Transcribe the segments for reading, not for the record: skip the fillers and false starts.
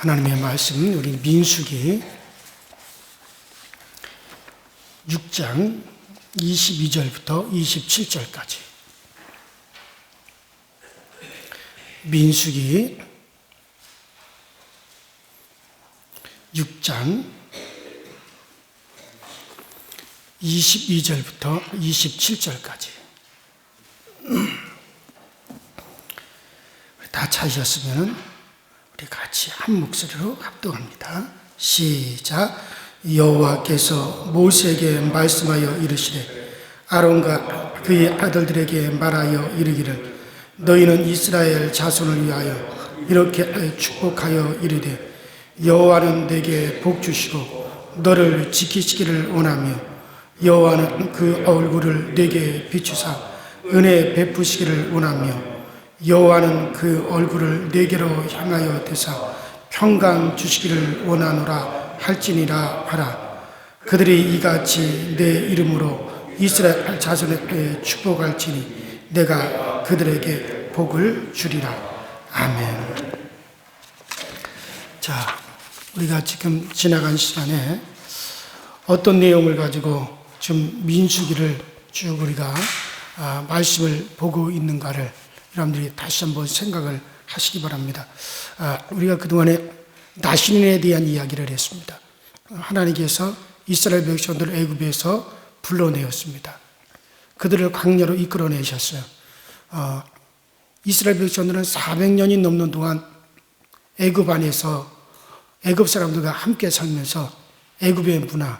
하나님의 말씀, 우리 민수기 6장 22절부터 27절까지. 민수기 6장 22절부터 27절까지. 다 찾으셨으면 우리 같이 한 목소리로 합독합니다. 시작. 여호와께서 모세에게 말씀하여 이르시되 아론과 그의 아들들에게 말하여 이르기를 너희는 이스라엘 자손을 위하여 이렇게 축복하여 이르되 여호와는 내게 복 주시고 너를 지키시기를 원하며 여호와는 그 얼굴을 내게 비추사 은혜 베푸시기를 원하며 여호와는 그 얼굴을 내게로 향하여 대사 평강 주시기를 원하노라 할지니라 하라. 그들이 이같이 내 이름으로 이스라엘 자손에게 축복할지니 내가 그들에게 복을 주리라. 아멘. 자, 우리가 지금 지나간 시간에 어떤 내용을 가지고 좀 민수기를 쭉 우리가 말씀을 보고 있는가를 여러분들이 다시 한번 생각을 하시기 바랍니다. 우리가 그동안에 나신인에 대한 이야기를 했습니다. 하나님께서 이스라엘 백성들을 애굽에서 불러내었습니다. 그들을 광야로 이끌어내셨어요. 이스라엘 백성들은 400년이 넘는 동안 애굽 안에서 애굽 사람들과 함께 살면서 애굽의 문화,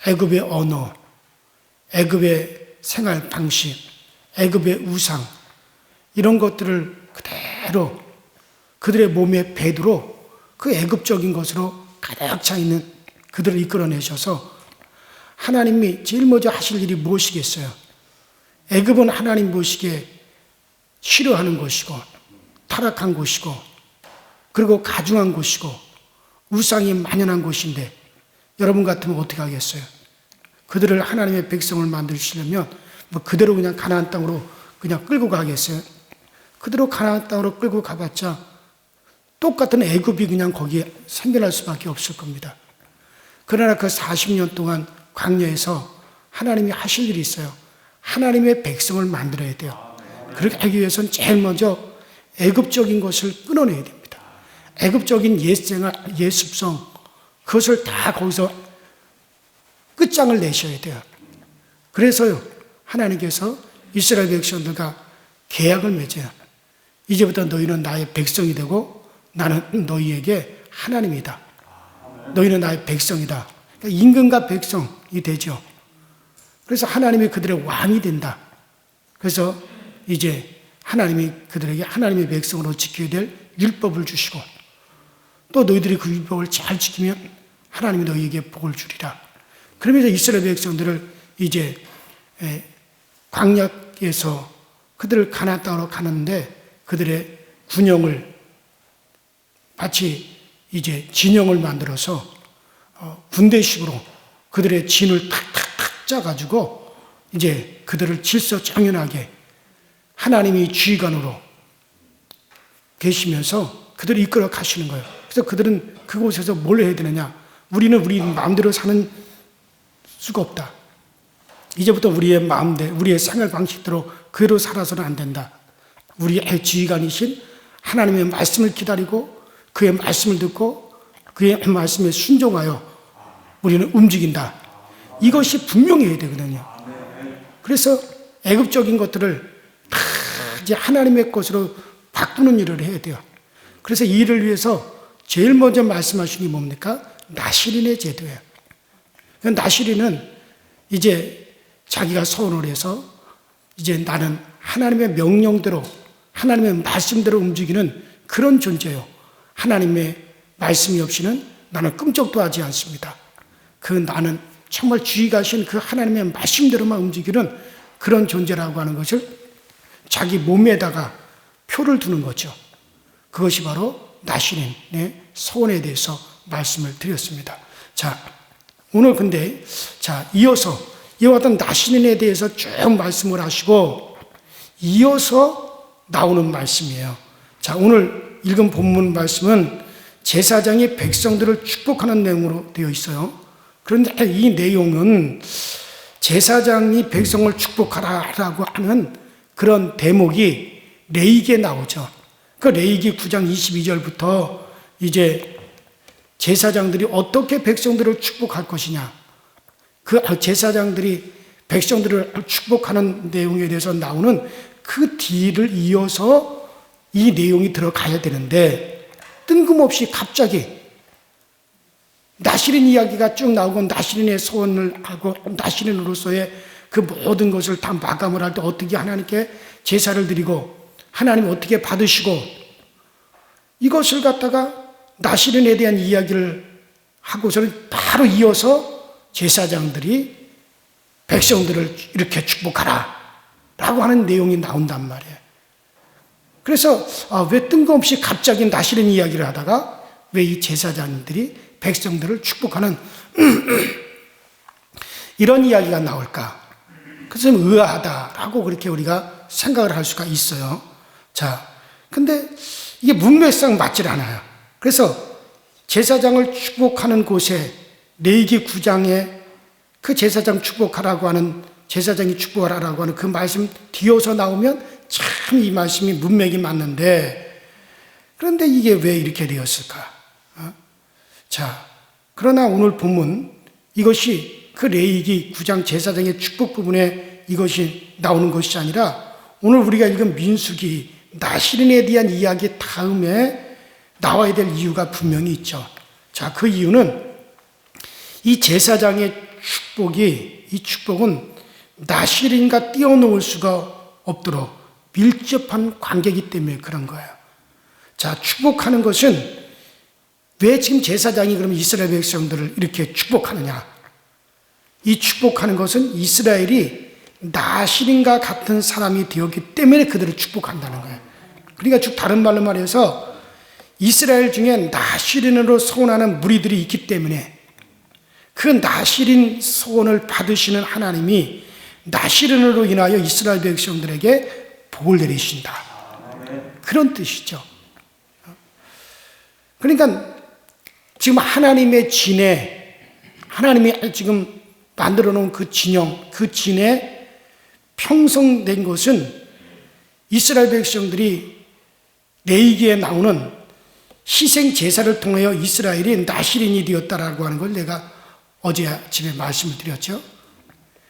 애굽의 언어, 애굽의 생활 방식, 애굽의 우상 이런 것들을 그대로 그들의 몸에 배도로 그 애굽적인 것으로 가득 차 있는 그들을 이끌어내셔서 하나님이 제일 먼저 하실 일이 무엇이겠어요? 애굽은 하나님 보시기에 싫어하는 곳이고 타락한 곳이고 그리고 가증한 곳이고 우상이 만연한 곳인데 여러분 같으면 어떻게 하겠어요? 그들을 하나님의 백성을 만드시려면 뭐 그대로 그냥 가나안 땅으로 그냥 끌고 가겠어요? 그대로 가나안 땅으로 끌고 가봤자 똑같은 애굽이 그냥 거기에 생겨날 수밖에 없을 겁니다. 그러나 그 40년 동안 광야에서 하나님이 하실 일이 있어요. 하나님의 백성을 만들어야 돼요. 그렇게 하기 위해서는 제일 먼저 애굽적인 것을 끊어내야 됩니다. 애굽적인 옛생활, 옛습성 그것을 다 거기서 끝장을 내셔야 돼요. 그래서요 하나님께서 이스라엘 백성들과 계약을 맺어요. 이제부터 너희는 나의 백성이 되고 나는 너희에게 하나님이다. 너희는 나의 백성이다. 그러니까 임금과 백성이 되죠. 그래서 하나님이 그들의 왕이 된다. 그래서 이제 하나님이 그들에게 하나님의 백성으로 지켜야 될 율법을 주시고 또 너희들이 그 율법을 잘 지키면 하나님이 너희에게 복을 주리라. 그러면서 이스라엘 백성들을 이제 광야에서 그들을 가나안 땅으로 가는데 그들의 군영을 마치 이제 진영을 만들어서 군대식으로 그들의 진을 탁탁탁 짜가지고 이제 그들을 질서정연하게 하나님이 지휘관으로 계시면서 그들을 이끌어 가시는 거예요. 그래서 그들은 그곳에서 뭘 해야 되느냐? 우리는 우리 마음대로 사는 수가 없다. 이제부터 우리의 마음대로, 우리의 생활 방식대로 그대로 살아서는 안 된다. 우리의 지휘관이신 하나님의 말씀을 기다리고 그의 말씀을 듣고 그의 말씀에 순종하여 우리는 움직인다. 이것이 분명해야 되거든요. 그래서 애굽적인 것들을 다 이제 하나님의 것으로 바꾸는 일을 해야 돼요. 그래서 이 일을 위해서 제일 먼저 말씀하신 게 뭡니까? 나실인의 제도예요. 나실인은 이제 자기가 서원을 해서 이제 나는 하나님의 명령대로 하나님의 말씀대로 움직이는 그런 존재예요. 하나님의 말씀이 없이는 나는 끔찍도 하지 않습니다. 그 나는 정말 주의가신 그 하나님의 말씀대로만 움직이는 그런 존재라고 하는 것을 자기 몸에다가 표를 두는 거죠. 그것이 바로 나실인의 서원에 대해서 말씀을 드렸습니다. 자, 오늘 근데 이어서 이와 같은 나실인에 대해서 쭉 말씀을 하시고 이어서 나오는 말씀이에요. 자, 오늘 읽은 본문 말씀은 제사장이 백성들을 축복하는 내용으로 되어 있어요. 그런데 이 내용은 제사장이 백성을 축복하라라고 하는 그런 대목이 레위기에 나오죠. 그 레위기 9장 22절부터 이제 제사장들이 어떻게 백성들을 축복할 것이냐, 그 제사장들이 백성들을 축복하는 내용에 대해서 나오는 그 뒤를 이어서 이 내용이 들어가야 되는데, 뜬금없이 갑자기 나시린 이야기가 쭉 나오고 나시린의 소원을 하고 나시린으로서의 그 모든 것을 다 마감을 할 때 어떻게 하나님께 제사를 드리고 하나님 어떻게 받으시고, 이것을 갖다가 나시린에 대한 이야기를 하고서는 바로 이어서 제사장들이 백성들을 이렇게 축복하라 라고 하는 내용이 나온단 말이에요. 그래서 왜 뜬금없이 갑자기 나시린 이야기를 하다가 왜 이 제사장들이 백성들을 축복하는 이런 이야기가 나올까? 그래서 좀 의아하다라고 그렇게 우리가 생각을 할 수가 있어요. 자, 근데 이게 문맥상 맞질 않아요. 그래서 제사장을 축복하는 곳에 레위기 9장에 그 제사장 축복하라고 하는, 제사장이 축복하라고 하는 그 말씀 뒤어서 나오면 참 이 말씀이 문맥이 맞는데, 그런데 이게 왜 이렇게 되었을까? 자, 그러나 오늘 본문 이것이 그 레위기 9장 제사장의 축복 부분에 이것이 나오는 것이 아니라 오늘 우리가 읽은 민수기 나시린에 대한 이야기 다음에 나와야 될 이유가 분명히 있죠. 자, 그 이유는 이 제사장의 축복이, 이 축복은 나시린과 띄어놓을 수가 없도록 밀접한 관계이기 때문에 그런 거예요. 자, 축복하는 것은 왜 지금 제사장이 그러면 이스라엘 백성들을 이렇게 축복하느냐? 이 축복하는 것은 이스라엘이 나시린과 같은 사람이 되었기 때문에 그들을 축복한다는 거예요. 그러니까 즉 다른 말로 말해서 이스라엘 중에 나시린으로 소원하는 무리들이 있기 때문에 그 나시린 소원을 받으시는 하나님이 나시린으로 인하여 이스라엘 백성들에게 복을 내리신다. 그런 뜻이죠. 그러니까 지금 하나님의 진에, 하나님이 지금 만들어 놓은 그 진영, 그 진에 형성된 것은 이스라엘 백성들이 레위기에 나오는 희생 제사를 통하여 이스라엘이 나시린이 되었다라고 하는 걸 내가 어제 아침에 말씀을 드렸죠.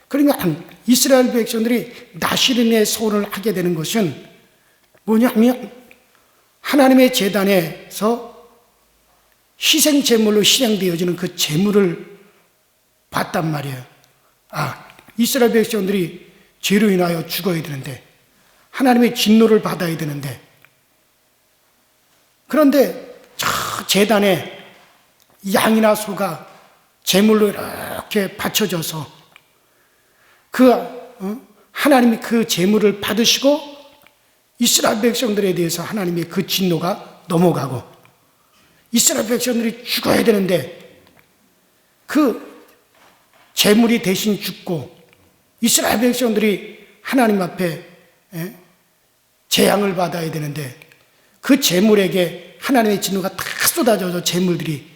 그러니까 이스라엘 백성들이 나시린의 소원을 하게 되는 것은 뭐냐면 하나님의 제단에서 희생 제물로 희생되어지는 그 제물을 봤단 말이에요. 이스라엘 백성들이 죄로 인하여 죽어야 되는데, 하나님의 진노를 받아야 되는데, 그런데 저 제단에 양이나 소가 제물로 이렇게 바쳐져서 하나님이 그 제물을 받으시고 이스라엘 백성들에 대해서 하나님의 그 진노가 넘어가고 이스라엘 백성들이 죽어야 되는데 그 제물이 대신 죽고 이스라엘 백성들이 하나님 앞에 재앙을 받아야 되는데 그 제물에게 하나님의 진노가 다 쏟아져서 제물들이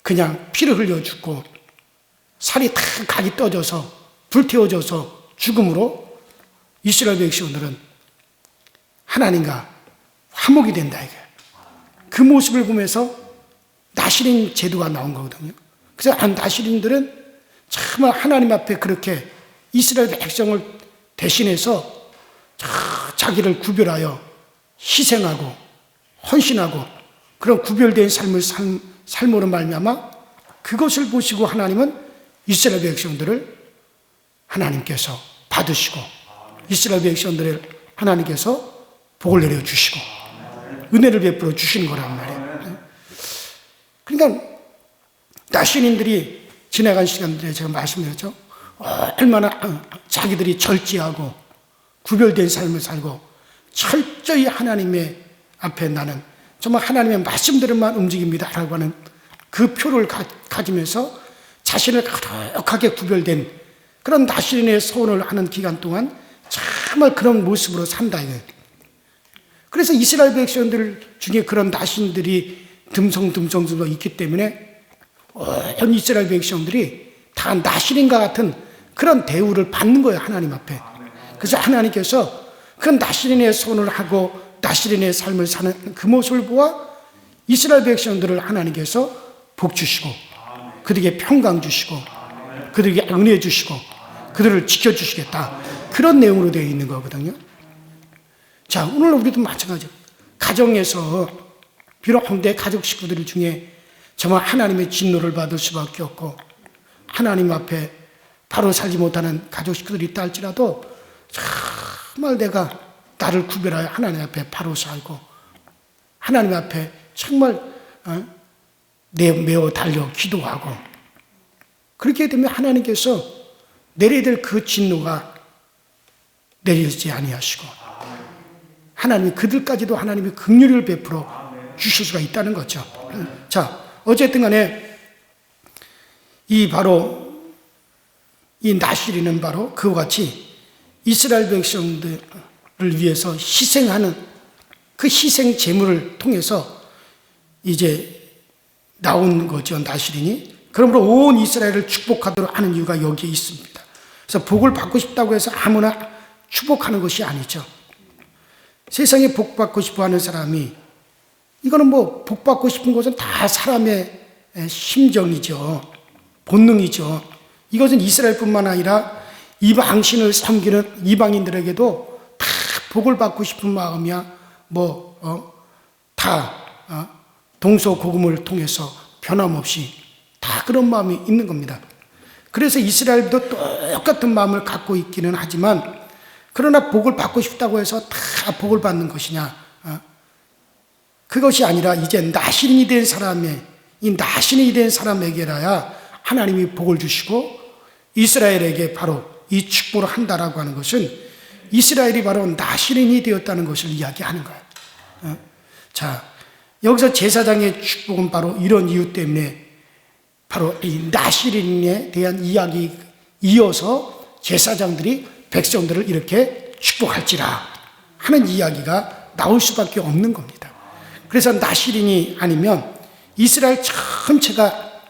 그냥 피를 흘려 죽고 살이 다 각이 떠져서 불태워져서 죽음으로 이스라엘 백성들은 하나님과 화목이 된다 이거예요. 그 모습을 보면서 나시린 제도가 나온 거거든요. 그래서 나시린들은 정말 하나님 앞에 그렇게 이스라엘 백성을 대신해서 자기를 구별하여 희생하고 헌신하고 그런 구별된 삶을 삶으로 말미암아 그것을 보시고 하나님은 이스라엘 백성들을 하나님께서 받으시고 이스라엘 백성들을 하나님께서 복을 내려주시고 은혜를 베풀어 주시는 거란 말이에요. 그러니까 나시린들이 지나간 시간들에 제가 말씀드렸죠. 얼마나 자기들이 절제하고 구별된 삶을 살고 철저히 하나님의 앞에 나는 정말 하나님의 말씀대로만 움직입니다 라고 하는 그 표를 가지면서 자신을 거룩하게 구별된 그런 나시린의 소원을 하는 기간 동안 정말 그런 모습으로 산다 이거예요. 그래서 이스라엘 백성들 중에 그런 나시린들이 듬성듬성 있기 때문에 온 이스라엘 백성들이 다 나실인과 같은 그런 대우를 받는 거예요, 하나님 앞에. 그래서 하나님께서 그 나실인의 손을 하고 나실인의 삶을 사는 그 모습을 보아 이스라엘 백성들을 하나님께서 복 주시고 그들에게 평강 주시고 그들에게 은혜 주시고 그들을 지켜주시겠다, 그런 내용으로 되어 있는 거거든요. 자, 오늘 우리도 마찬가지예요. 가정에서 비록 내 가족 식구들 중에 정말 하나님의 진노를 받을 수밖에 없고 하나님 앞에 바로 살지 못하는 가족 식구들이 있다 할지라도 정말 내가 나를 구별하여 하나님 앞에 바로 살고 하나님 앞에 정말 매어 달려 기도하고 그렇게 되면 하나님께서 내려야 될 그 진노가 내리지 아니하시고 하나님이 그들까지도 하나님이 긍휼을 베풀어 주실 수가 있다는 거죠. 자, 어쨌든 간에 바로 이 나실이는 바로 그와 같이 이스라엘 백성들을 위해서 희생하는 그 희생 제물을 통해서 이제 나온 거죠, 나실이니. 그러므로 온 이스라엘을 축복하도록 하는 이유가 여기에 있습니다. 그래서 복을 받고 싶다고 해서 아무나 축복하는 것이 아니죠. 세상에 복 받고 싶어 하는 사람이, 이거는 뭐 복 받고 싶은 것은 다 사람의 심정이죠. 본능이죠. 이것은 이스라엘뿐만 아니라 이방신을 섬기는 이방인들에게도 다 복을 받고 싶은 마음이야 다 동서고금을 통해서 변함없이 다 그런 마음이 있는 겁니다. 그래서 이스라엘도 똑같은 마음을 갖고 있기는 하지만 그러나 복을 받고 싶다고 해서 다 복을 받는 것이냐, 그것이 아니라 이제 나신이 된 사람의, 이 나신이 된 사람에게라야 하나님이 복을 주시고 이스라엘에게 바로 이 축복을 한다라고 하는 것은 이스라엘이 바로 나신이 되었다는 것을 이야기하는 거예요. 자, 여기서 제사장의 축복은 바로 이런 이유 때문에 바로 이 나실인에 대한 이야기 이어서 제사장들이 백성들을 이렇게 축복할지라 하는 이야기가 나올 수밖에 없는 겁니다. 그래서 나실인이 아니면 이스라엘 전체가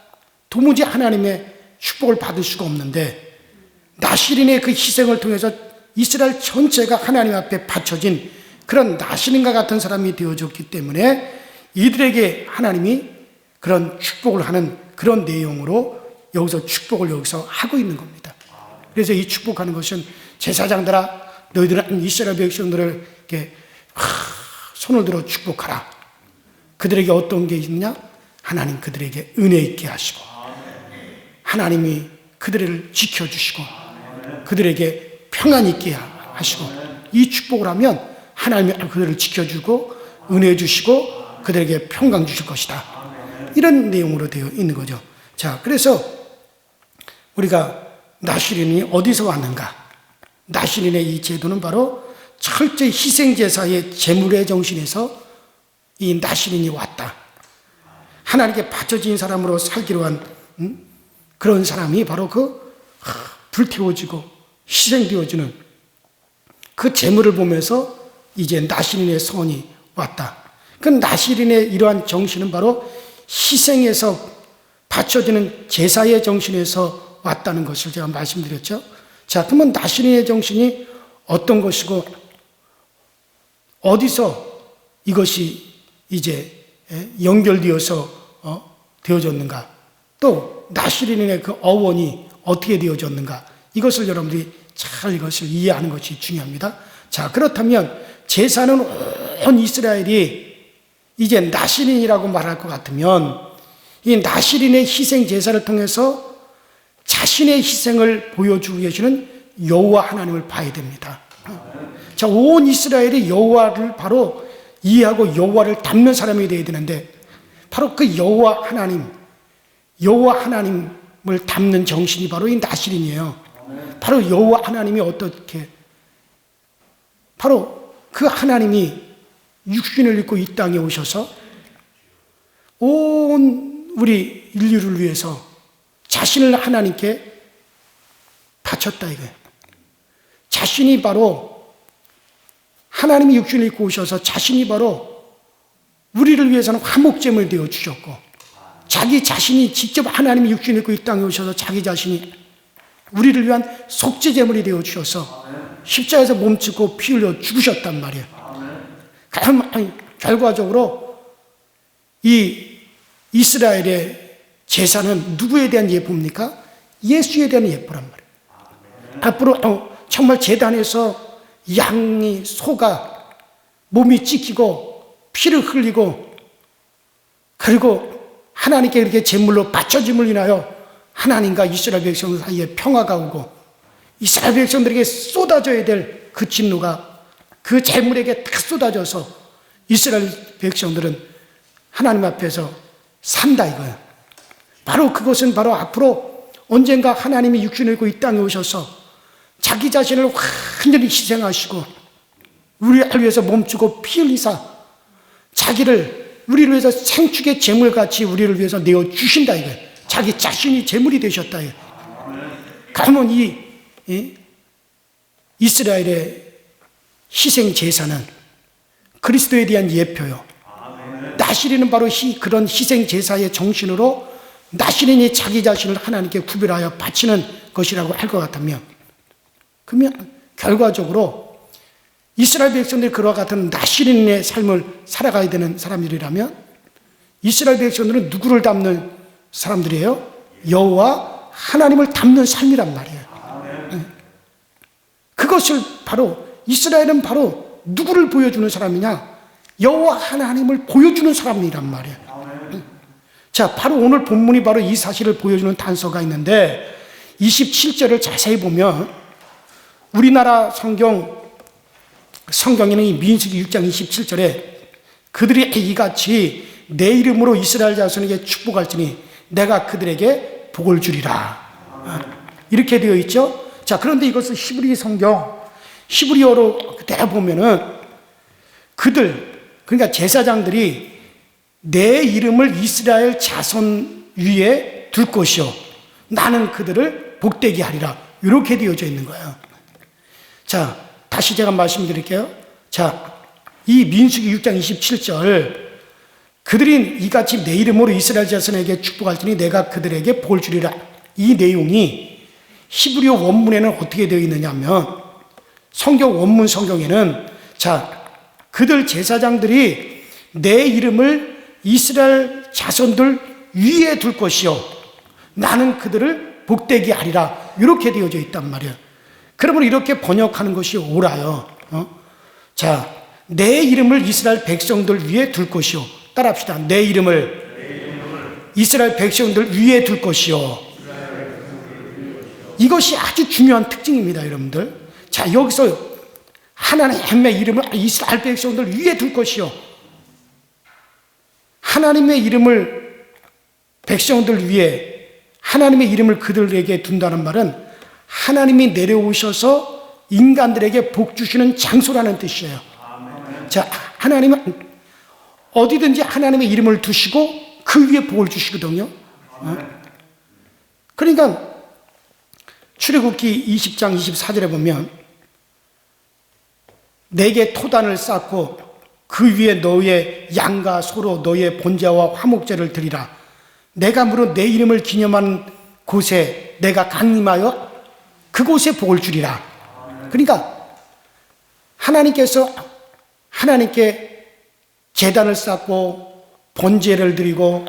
도무지 하나님의 축복을 받을 수가 없는데 나실인의 그 희생을 통해서 이스라엘 전체가 하나님 앞에 바쳐진 그런 나실인과 같은 사람이 되어졌기 때문에 이들에게 하나님이 그런 축복을 하는 그런 내용으로 여기서 축복을 여기서 하고 있는 겁니다. 그래서 이 축복하는 것은 제사장들아, 너희들은 이스라엘 백성들을 이렇게 손을 들어 축복하라. 그들에게 어떤 게 있느냐? 하나님 그들에게 은혜 있게 하시고 하나님이 그들을 지켜주시고 그들에게 평안 있게 하시고 이 축복을 하면 하나님이 그들을 지켜주고 은혜 주시고 그들에게 평강 주실 것이다. 이런 내용으로 되어 있는 거죠. 자, 그래서 우리가 나실인이 어디서 왔는가? 나실인의 이 제도는 바로 철저히 희생제사의 제물의 정신에서 이 나실인이 왔다. 하나님께 바쳐진 사람으로 살기로 한 그런 사람이 바로 그 불태워지고 희생되어지는 그 제물을 보면서 이제 나실인의 선이 왔다. 그 나실인의 이러한 정신은 바로 희생에서 바쳐지는 제사의 정신에서 왔다는 것을 제가 말씀드렸죠. 자, 그러면 나실인의 정신이 어떤 것이고 어디서 이것이 이제 연결되어서 되어졌는가, 또 나실인의 그 어원이 어떻게 되어졌는가, 이것을 여러분들이 잘 이것을 이해하는 것이 중요합니다. 자, 그렇다면 제사는 온 이스라엘이 이제 나실인이라고 말할 것 같으면 이 나실인의 희생 제사를 통해서 자신의 희생을 보여주고 계시는 여호와 하나님을 봐야 됩니다. 자, 온 이스라엘이 여호와를 바로 이해하고 여호와를 닮는 사람이 되어야 되는데 바로 그 여호와 하나님을 닮는 정신이 바로 이 나실인이에요. 바로 여호와 하나님이 어떻게, 바로 그 하나님이 육신을 입고 이 땅에 오셔서 온 우리 인류를 위해서 자신을 하나님께 바쳤다 이거예요. 자신이 바로 하나님이 육신을 입고 오셔서 자신이 바로 우리를 위해서는 화목제물 되어 주셨고, 자기 자신이 직접 하나님이 육신을 입고 이 땅에 오셔서 자기 자신이 우리를 위한 속죄제물이 되어 주셔서 십자가에서 몸짓고 피 흘려 죽으셨단 말이에요. 결과적으로 이 이스라엘의 제사는 누구에 대한 예표입니까? 예수에 대한 예표란 말이에요. 앞으로 정말 제단에서 양이, 소가 몸이 찢기고 피를 흘리고, 그리고 하나님께 이렇게 제물로 바쳐짐을 인하여 하나님과 이스라엘 백성 사이에 평화가 오고, 이스라엘 백성들에게 쏟아져야 될 그 진노가 그 제물에게 다 쏟아져서 이스라엘 백성들은 하나님 앞에서 산다 이거예요. 바로 그것은 바로 앞으로 언젠가 하나님이 육신을 입고 이 땅에 오셔서 자기 자신을 완전히 희생하시고 우리를 위해서 몸주고 피 흘리사 자기를 우리를 위해서 생축의 제물같이 우리를 위해서 내어주신다 이거예요. 자기 자신이 제물이 되셨다 이거예요. 그러면 이 이스라엘의 희생 제사는 그리스도에 대한 예표요. 나시린은 바로 그런 희생 제사의 정신으로 나시린이 자기 자신을 하나님께 구별하여 바치는 것이라고 할 것 같으면, 그러면 결과적으로 이스라엘 백성들이 그와 같은 나시린의 삶을 살아가야 되는 사람들이라면 이스라엘 백성들은 누구를 닮는 사람들이에요? 여호와 하나님을 닮는 삶이란 말이에요. 그것을 바로 이스라엘은 바로 누구를 보여주는 사람이냐? 여호와 하나님을 보여주는 사람이란 말이에요. 자, 바로 오늘 본문이 바로 이 사실을 보여주는 단서가 있는데 27절을 자세히 보면 우리나라 성경에는 이 민수기 6장 27절에 그들이 이같이 내 이름으로 이스라엘 자손에게 축복할지니 내가 그들에게 복을 주리라. 이렇게 되어 있죠. 자, 그런데 이것을 히브리 성경, 히브리어로 그대로 보면은 그러니까 제사장들이 내 이름을 이스라엘 자손 위에 둘 것이요 나는 그들을 복되게 하리라. 이렇게 되어져 있는 거예요. 자, 다시 제가 말씀드릴게요. 자, 이 민수기 6장 27절 그들이 이같이 내 이름으로 이스라엘 자손에게 축복할지니 내가 그들에게 복을 주리라. 이 내용이 히브리어 원문에는 어떻게 되어 있느냐 하면 원문 성경에는 자, 그들 제사장들이 내 이름을 이스라엘 자손들 위에 둘 것이요 나는 그들을 복되게 하리라. 이렇게 되어져 있단 말이에요. 그러면 이렇게 번역하는 것이 옳아요. 자, 내 이름을 이스라엘 백성들 위에 둘 것이요. 따라합시다. 내 이름을 이스라엘 백성들 위에 둘 것이요. 이것이 아주 중요한 특징입니다, 여러분들. 자, 여기서 하나님의 이름을 이스라엘 백성들 위에 둘 것이요. 하나님의 이름을 백성들 위에, 하나님의 이름을 그들에게 둔다는 말은 하나님이 내려오셔서 인간들에게 복 주시는 장소라는 뜻이에요. 자, 하나님은 어디든지 하나님의 이름을 두시고 그 위에 복을 주시거든요. 그러니까 출애굽기 20장 24절에 보면 내게 토단을 쌓고 그 위에 너의 양과 소로 너의 번제와 화목제를 드리라. 내가 무릇 내 이름을 기념하는 곳에 내가 강림하여 그곳에 복을 주리라. 그러니까 하나님께 제단을 쌓고 번제를 드리고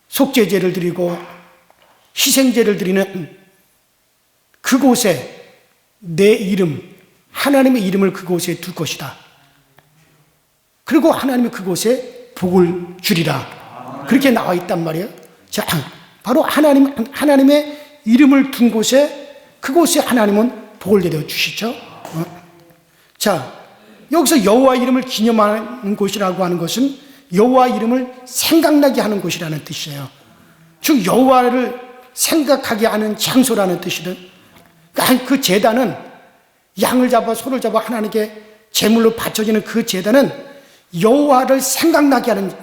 속죄제를 드리고 희생제를 드리는 그곳에 내 이름, 하나님의 이름을 그곳에 둘 것이다. 그리고 하나님이 그곳에 복을 주리라. 그렇게 나와 있단 말이에요. 자, 바로 하나님의 이름을 둔 곳에, 그곳에 하나님은 복을 내려 주시죠. 자, 여기서 여호와 이름을 기념하는 곳이라고 하는 것은 여호와 이름을 생각나게 하는 곳이라는 뜻이에요. 즉 여호와를 생각하게 하는 장소라는 뜻이든, 그러니까 그 제단은 양을 잡아 소를 잡아 하나님께 제물로 바쳐지는 그 제단은 여호와를 생각나게 하는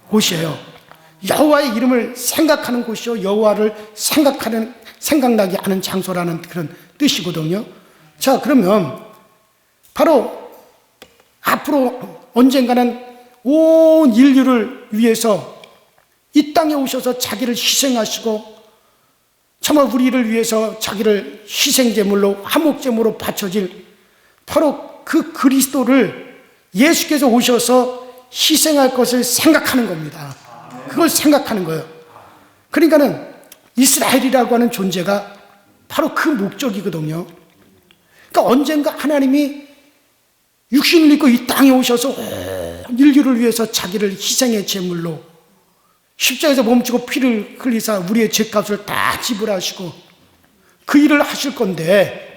곳이에요. 여호와의 이름을 생각하는 곳이요, 여호와를 생각나게 하는 장소라는 그런 뜻이거든요. 자, 그러면 바로 앞으로 언젠가는 온 인류를 위해서 이 땅에 오셔서 자기를 희생하시고 정말 우리를 위해서 자기를 희생제물로 화목제물로 바쳐질 바로 그 그리스도를 예수께서 오셔서 희생할 것을 생각하는 겁니다. 그걸 생각하는 거예요. 그러니까는 이스라엘이라고 하는 존재가 바로 그 목적이거든요. 그러니까 언젠가 하나님이 육신을 입고 이 땅에 오셔서 인류를 위해서 자기를 희생의 제물로 십자가에서 몸지고 피를 흘리사 우리의 죄값을 다 지불하시고 그 일을 하실 건데,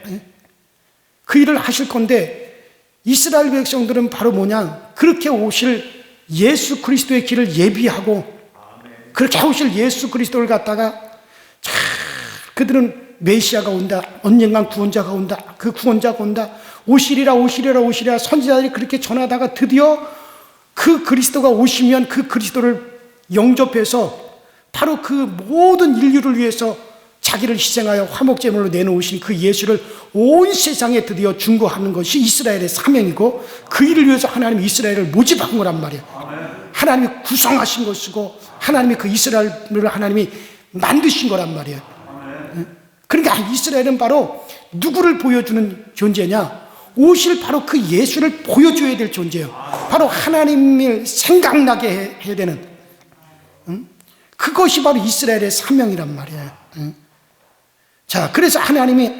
이스라엘 백성들은 바로 뭐냐, 그렇게 오실 예수 그리스도의 길을 예비하고 그렇게 오실 예수 그리스도를 갖다가 그들은 메시아가 온다, 언젠간 구원자가 온다, 그 구원자가 온다, 오시리라 선지자들이 그렇게 전하다가 드디어 그 그리스도가 오시면 그 그리스도를 영접해서 바로 그 모든 인류를 위해서 자기를 희생하여 화목제물로 내놓으신 그 예수를 온 세상에 드디어 중고하는 것이 이스라엘의 사명이고, 그 일을 위해서 하나님이 이스라엘을 모집한 거란 말이에요. 하나님이 구성하신 것이고 하나님이 그 이스라엘을 하나님이 만드신 거란 말이에요. 그러니까 이스라엘은 바로 누구를 보여주는 존재냐, 오실 바로 그 예수를 보여줘야 될 존재예요. 바로 하나님을 생각나게 해야 되는, 그것이 바로 이스라엘의 사명이란 말이에요. 자, 그래서 하나님이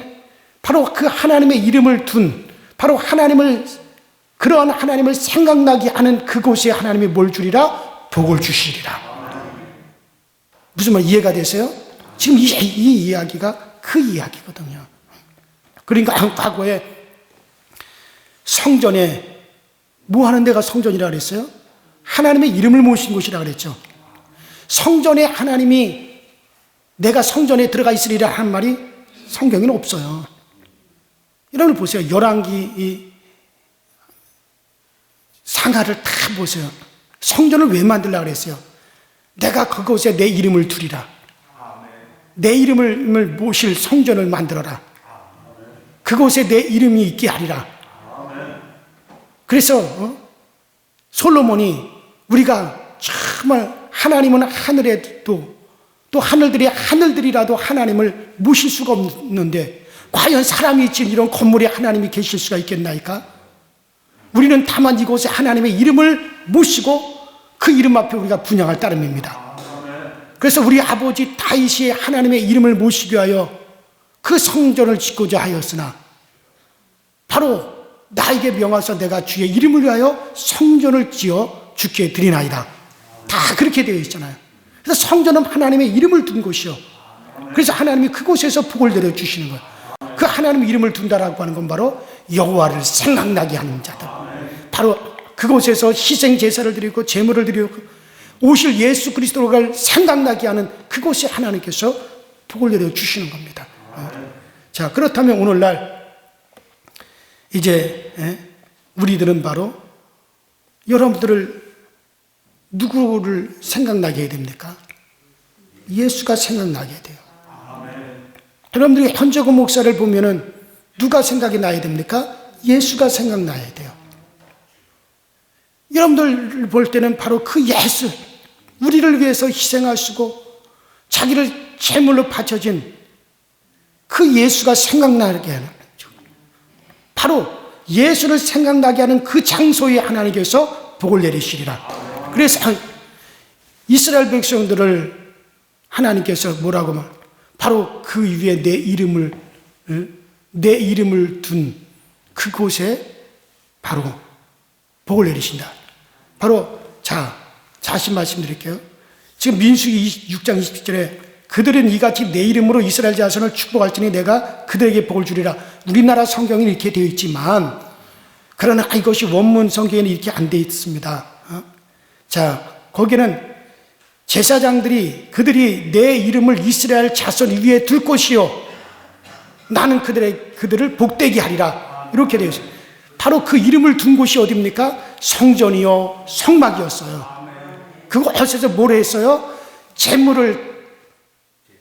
바로 그 하나님의 이름을 둔, 바로 그러한 하나님을 생각나게 하는 그곳에 하나님이 뭘 주리라? 복을 주시리라. 무슨 말 이해가 되세요? 지금 이 이야기가 그 이야기거든요. 그러니까 과거에 성전에 뭐 하는 데가 성전이라 그랬어요? 하나님의 이름을 모신 곳이라 그랬죠. 성전에 하나님이 내가 성전에 들어가 있으리라 하는 말이 성경에는 없어요. 여러분 보세요. 열왕기 상하를 다 보세요. 성전을 왜 만들려고 그랬어요? 내가 그곳에 내 이름을 두리라. 내 이름을 모실 성전을 만들어라. 그곳에 내 이름이 있게 하리라. 그래서 솔로몬이 우리가 정말 하나님은 하늘에도 또 하늘들이라도 하나님을 모실 수가 없는데 과연 사람이 지은 이런 건물에 하나님이 계실 수가 있겠나이까? 우리는 다만 이곳에 하나님의 이름을 모시고 그 이름 앞에 우리가 분향할 따름입니다. 그래서 우리 아버지 다윗이 하나님의 이름을 모시기 위하여 그 성전을 짓고자 하였으나 바로 나에게 명하사 내가 주의 이름을 위하여 성전을 지어 주께 드리나이다. 다 그렇게 되어 있잖아요. 그래서 성전은 하나님의 이름을 둔 곳이요. 그래서 하나님이 그곳에서 복을 내려주시는 거예요. 그 하나님의 이름을 둔다라고 하는 건 바로 여호와를 생각나게 하는 자들, 바로 그곳에서 희생 제사를 드리고 제물을 드리고 오실 예수 그리스도를 생각나게 하는 그곳에 하나님께서 복을 내려주시는 겁니다. 자, 그렇다면 오늘날 이제 우리들은 바로 여러분들을 누구를 생각나게 해야 됩니까? 예수가 생각나게 돼요. 여러분들이 현재고 목사를 보면은 누가 생각이 나야 됩니까? 예수가 생각나야 돼요. 여러분들 볼 때는 바로 그 예수, 우리를 위해서 희생하시고 자기를 제물로 바쳐진 그 예수가 생각나게 하는 거죠. 바로 예수를 생각나게 하는 그 장소에 하나님께서 복을 내리시리라. 그래서 이스라엘 백성들을 하나님께서 뭐라고 말? 바로 그 위에 내 이름을 둔 그곳에 바로 복을 내리신다. 바로 다시 말씀드릴게요. 지금 민수기 6장 27절에 그들은 이같이 내 이름으로 이스라엘 자손을 축복할지니 내가 그들에게 복을 주리라. 우리나라 성경이 이렇게 되어 있지만 그러나 이것이 원문 성경에는 이렇게 안 되어 있습니다. 자, 거기는 제사장들이 그들이 내 이름을 이스라엘 자손 위에 둘 것이요 나는 그들을 복되게 하리라. 이렇게 되어 있어요. 바로 그 이름을 둔 곳이 어디입니까? 성전이요 성막이었어요. 그곳에서 뭘 했어요? 제물을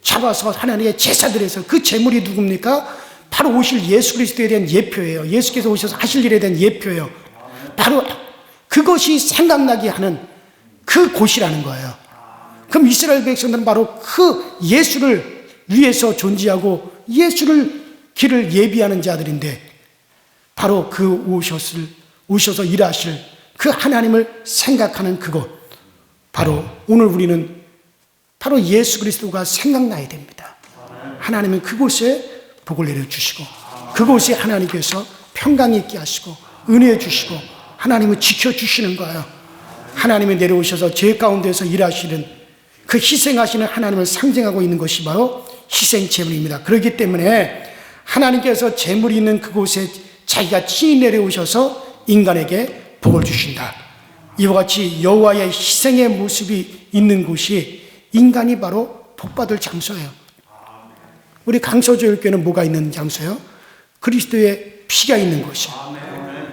잡아서 하나님의 제사들에서 그 제물이 누굽니까? 바로 오실 예수 그리스도에 대한 예표예요. 예수께서 오셔서 하실 일에 대한 예표예요. 바로 그것이 생각나게 하는 그 곳이라는 거예요. 그럼 이스라엘 백성들은 바로 그 예수를 위해서 존재하고 예수를 길을 예비하는 자들인데, 바로 그 오셔서 일하실 그 하나님을 생각하는 그곳, 바로 오늘 우리는 바로 예수 그리스도가 생각나야 됩니다. 하나님은 그곳에 복을 내려주시고, 그곳에 하나님께서 평강이 있게 하시고 은혜 주시고 하나님은 지켜주시는 거예요. 하나님이 내려오셔서 죄 가운데서 일하시는 그 희생하시는 하나님을 상징하고 있는 것이 바로 희생 제물입니다. 그렇기 때문에 하나님께서 제물이 있는 그곳에 자기가 친히 내려오셔서 인간에게 복을 주신다. 이와 같이 여호와의 희생의 모습이 있는 곳이 인간이 바로 복받을 장소예요. 우리 강서교회는 뭐가 있는 장소예요? 그리스도의 피가 있는 곳이에요.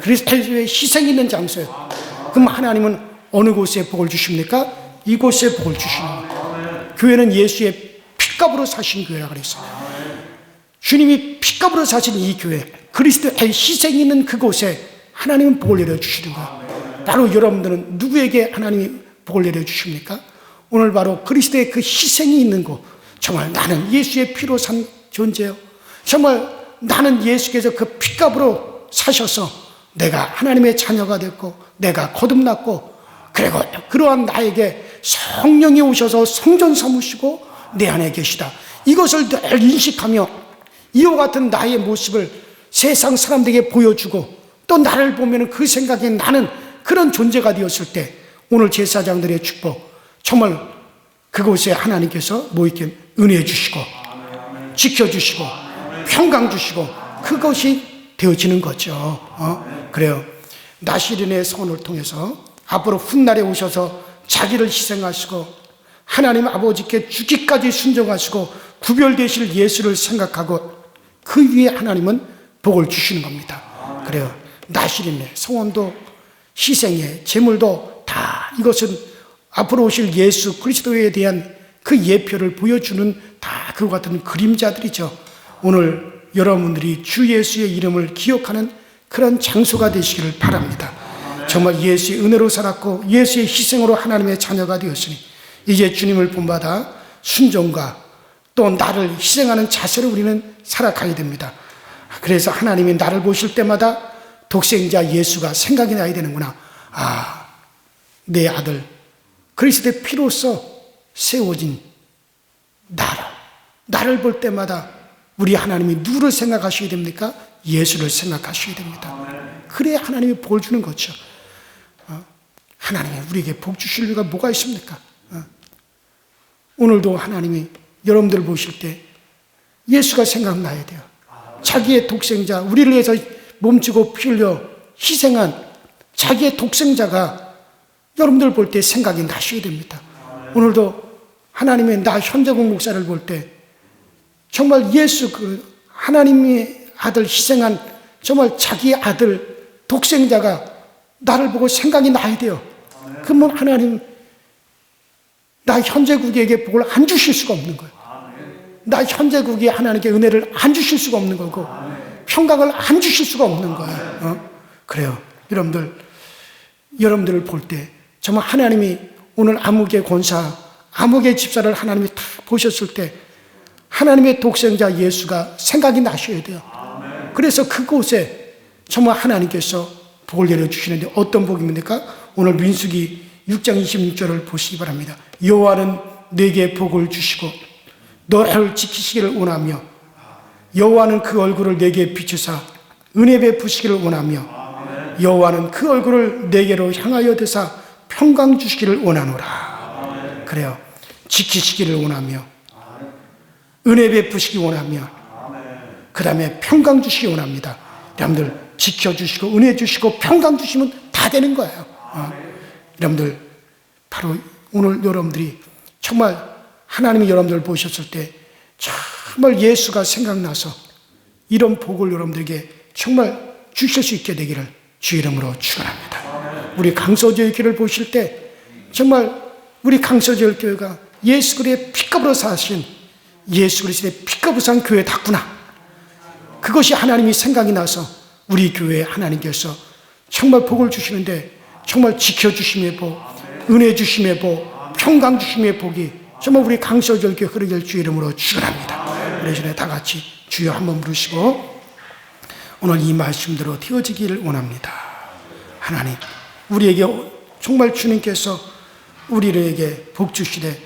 그리스도의 희생이 있는 장소예요. 그럼 하나님은 어느 곳에 복을 주십니까? 이곳에 복을 주시는 거예요. 교회는 예수의 피값으로 사신 교회라고 그랬어요. 주님이 피값으로 사신 이 교회, 그리스도의 희생이 있는 그곳에 하나님은 복을 내려주시는 거예요. 바로 여러분들은 누구에게 하나님이 복을 내려주십니까? 오늘 바로 그리스도의 그 희생이 있는 곳, 정말 나는 예수의 피로 산 존재요, 정말 나는 예수께서 그 피값으로 사셔서 내가 하나님의 자녀가 됐고 내가 거듭났고, 그리고 그러한 나에게 성령이 오셔서 성전 삼으시고 내 안에 계시다, 이것을 늘 인식하며 이와 같은 나의 모습을 세상 사람들에게 보여주고, 또 나를 보면 그 생각에 나는 그런 존재가 되었을 때 오늘 제사장들의 축복, 정말 그곳에 하나님께서 뭐 이렇게 은혜 주시고 지켜주시고 평강 주시고 그것이 되어지는 거죠. 그래요. 나시린의 선을 통해서 앞으로 훗날에 오셔서 자기를 희생하시고 하나님 아버지께 죽기까지 순종하시고 구별되실 예수를 생각하고 그 위에 하나님은 복을 주시는 겁니다. 그래요. 나시린의 성원도 희생의 제물도 다 이것은 앞으로 오실 예수 그리스도에 대한 그 예표를 보여주는 다 그와 같은 그림자들이죠. 오늘 여러분들이 주 예수의 이름을 기억하는 그런 장소가 되시기를 바랍니다. 정말 예수의 은혜로 살았고 예수의 희생으로 하나님의 자녀가 되었으니 이제 주님을 본받아 순종과 또 나를 희생하는 자세로 우리는 살아가야 됩니다. 그래서 하나님이 나를 보실 때마다 독생자 예수가 생각이 나야 되는구나. 내 아들 그리스도의 피로써 세워진 나를 볼 때마다 우리 하나님이 누구를 생각하셔야 됩니까? 예수를 생각하셔야 됩니다. 그래야 하나님이 복을 주는 거죠. 하나님이 우리에게 복 주실 이유가 뭐가 있습니까? 오늘도 하나님이 여러분들 보실 때 예수가 생각나야 돼요. 자기의 독생자, 우리를 위해서 몸지고 피 흘려 희생한 자기의 독생자가 여러분들 볼 때 생각이 나셔야 됩니다. 오늘도 하나님의 나 현재국 목사를 볼 때 정말 예수 그 하나님의 아들 희생한 정말 자기의 아들 독생자가 나를 보고 생각이 나야 돼요. 그러면 하나님 나 현재국에게 복을 안 주실 수가 없는 거예요. 나 현재국이 하나님께 은혜를 안 주실 수가 없는 거고 평강을 안 주실 수가 없는 거예요. 그래요. 여러분들을 볼 때 정말 하나님이 오늘 암흑의 권사, 암흑의 집사를 하나님이 다 보셨을 때 하나님의 독생자 예수가 생각이 나셔야 돼요. 그래서 그곳에 정말 하나님께서 복을 내려주시는데 어떤 복입니까? 오늘 민수기 6장 26절을 보시기 바랍니다. 여호와는 내게 복을 주시고 너를 지키시기를 원하며 여호와는 그 얼굴을 내게 비추사 은혜 베푸시기를 원하며 여호와는 그 얼굴을 내게로 향하여 드사 평강 주시기를 원하노라. 그래요. 지키시기를 원하며 은혜 베푸시기 원하며 그 다음에 평강 주시기 원합니다. 여러분들 지켜주시고 은혜 주시고 평강 주시면 다 되는 거예요. 여러분들 바로 오늘 여러분들이 정말 하나님이 여러분들을 보셨을 때 정말 예수가 생각나서 이런 복을 여러분들에게 정말 주실 수 있게 되기를 주 이름으로 축원합니다. 우리 강서교회 교회를 보실 때 정말 우리 강서교회 교회가 예수 그리스도의 피값으로 사신 예수 그리스도의 피값으로 산 교회답구나. 그것이 하나님이 생각이 나서 우리 교회에 하나님께서 정말 복을 주시는데 정말 지켜주심의 복, 은혜 주심의 복, 평강 주심의 복이 정말 우리 강서절교에 흐르길 주 이름으로 축원합니다. 우리 전에 다 같이 주여 한번 부르시고 오늘 이 말씀대로 되어지기를 원합니다. 하나님, 우리에게 정말 주님께서 우리에게 복 주시되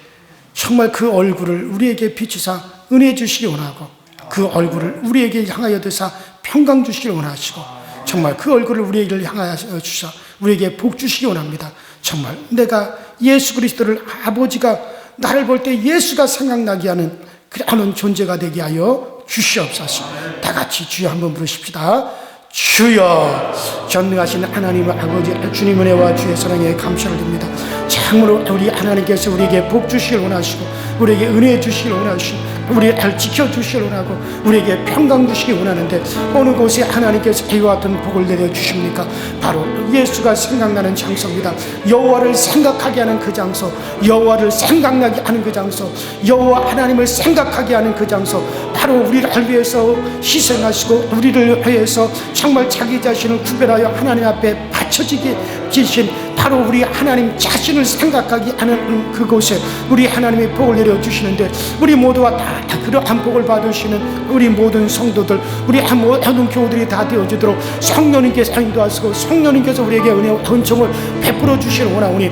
정말 그 얼굴을 우리에게 비추사 은혜 주시기 원하고 그 얼굴을 우리에게 향하여 드사 평강 주시기 원하시고 정말 그 얼굴을 우리에게 향하여 주사 우리에게 복 주시기 원합니다. 정말 내가 예수 그리스도를 아버지가 나를 볼 때 예수가 생각나게 하는 그런 존재가 되게 하여 주시옵소서. 다 같이 주여 한번 부르십시다. 주여, 전능하신 하나님 아버지 주님 은혜와 주의 사랑에 감사를 드립니다. 참으로 우리 하나님께서 우리에게 복 주시길 원하시고 우리에게 은혜 주시길 원하시고 우리를 지켜주시길 원하고 우리에게 평강 주시길 원하는데 어느 곳에 하나님께서 이와 같은 복을 내려주십니까? 바로 예수가 생각나는 장소입니다. 여호와를 생각하게 하는 그 장소, 여호와를 생각나게 하는 그 장소, 여호와 하나님을 생각하게 하는 그 장소, 바로 우리를 위해서 희생하시고 우리를 위해서 정말 자기 자신을 구별하여 하나님 앞에 바쳐지게 계신 바로 우리 하나님 자신을 생각하게 하는 그곳에 우리 하나님의 복을 내려주시는데 우리 모두가 다 그러한 복을 받으시는 우리 모든 성도들, 우리 모든 교우들이 다 되어지도록 성령님께서 인도하시고 성령님께서 우리에게 은혜와 은총을 베풀어 주시는 원하오니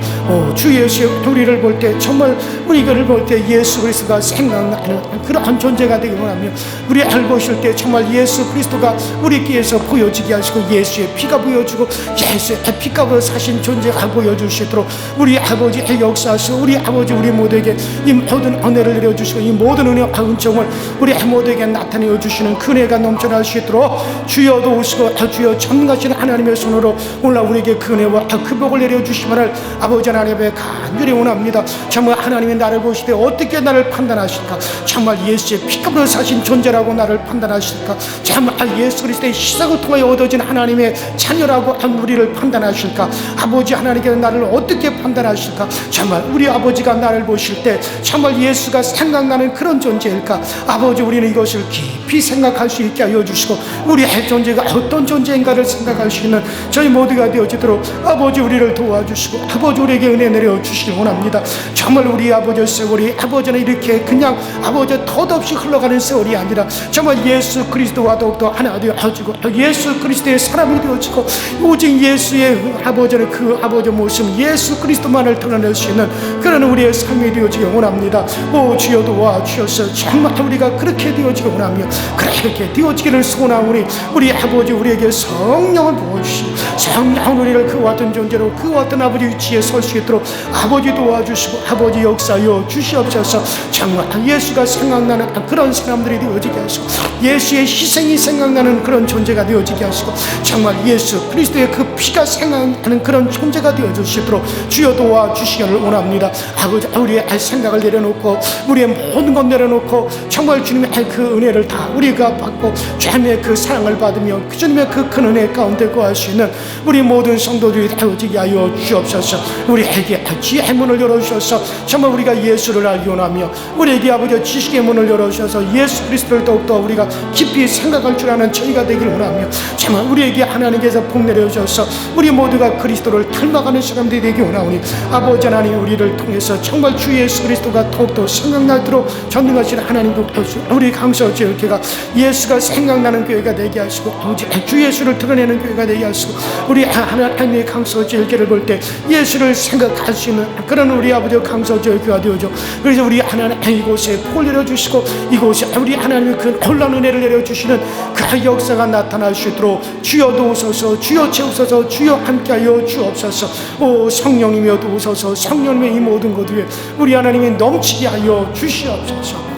주 예수의 우리를 볼 때 정말 우리를 볼 때 예수 그리스도가 생각나는 그러한 존재가 되기 원하며 우리 알보실 때 정말 예수 그리스도가 우리께서 보여지게 하시고 예수의 피가 보여주고 예수의 피값으로 사신 존재가 보여주시도록 우리 아버지의 역사하시고 우리 아버지 우리 모두에게 이 모든 은혜를 내려주시고 이 모든 은혜와 은총을 우리 모두에게 나타내어 주시는 그 은혜가 넘쳐날 수 있도록 주여 도우시고 주여 전능하신 하나님의 손으로 오늘 우리에게 그 은혜와 그 복을 내려주시기를 아버지 하나님의 간절히 원합니다. 정말 하나님이 나를 보실 때 어떻게 나를 판단하실까? 정말 예수의 피값으로 사신 존재라고 나를 판단하실까? 정말 예수 그리스도의 희생을 통하여 얻어진 하나님의 자녀라고 우리를 판단하실까? 아버지 하나님께서 나를 어떻게 판단하실까? 정말 우리 아버지가 나를 보실 때 정말 예수가 생각나는 그런 존재일까? 아버지 우리는 이것을 깊이 생각할 수 있게 하여 주시고 우리의 존재가 어떤 존재인가를 생각할 수 있는 저희 모두가 되어지도록 아버지 우리를 도와주시고 아버지 우리에게 은혜 내려주시기 원합니다. 정말 우리 아버지의 세월이 아버지는 이렇게 그냥 아버지 덧없이 흘러가는 세월이 아니라 정말 예수 그리스도와 더욱더 하나 되어지고 예수 그리스도의 사람이 되어지고 오직 예수의 아버지는 그 아버지 모습 예수 그리스도만을 드러낼 수 있는 그런 우리의 삶이 되어지기 원합니다. 오 주여 도와주셔서 정말 우리가 그렇게 되어지기 원하며 그렇게 되어지기를 소원하오니 우리 아버지 우리에게 성령을 부어주시고 성령 우리를 그와 같은 존재로 그와 같은 아버지 위치에 설 수 있도록 아버지 도와주시고 아버지 역사여 주시옵소서. 정말 예수가 생각나는 그런 사람들이 되어지게 하시고 예수의 희생이 생각나는 그런 존재가 되어지게 하시고 정말 예수 그리스도의 그 피가 생각나는 그런 존재가 되어주시도록 주여 도와주시기를 원합니다. 아버지 우리의 생각을 내려놓고 우리의 모든 것 내려놓고 정말 주님의 그 은혜를 다 우리가 받고 주님의 그 사랑을 받으며 주님의 그 큰 은혜 가운데 거할 수 있는 우리 모든 성도들이 되어지게 하여 주옵소서. 우리에게 지혜의 문을 열어주셔서 정말 우리가 예수를 알기 원하며 우리에게 아버지 지식의 문을 열어주셔서 예수 그리스도를 더욱더 우리가 깊이 생각할 줄 아는 저희가 되기를 원하며 정말 우리에게 하나님께서 복 내려주셔서 우리 모두가 그리스도를 닮아가는 사람들이 되기 원하오니 아버지 하나님 우리를 통해서 정말 주 예수 그리스도가 더욱더 생각나도록 전능하신 하나님도 우리 강서지역교회가 예수가 생각나는 교회가 되게 하시고 주 예수를 드러내는 교회가 되게 하시고 우리 하나님의 강서지역교회를 볼 때 예수를 생각할 수 있는 그런 우리 아버지 강서지역교회가 되어줘. 그래서 우리 하나님 이곳에 복을 내려주시고 이곳에 우리 하나님의 그 놀라운 은혜를 내려주시는 그 역사가 나타날 수 있도록 주여 도우소서 주여 채우소서 주여 함께하여 주옵소서. 오 성령님이여 도우소서 성령님의 이 모든 것 위에 우리 하나님이 넘치게 하여 주시옵소서.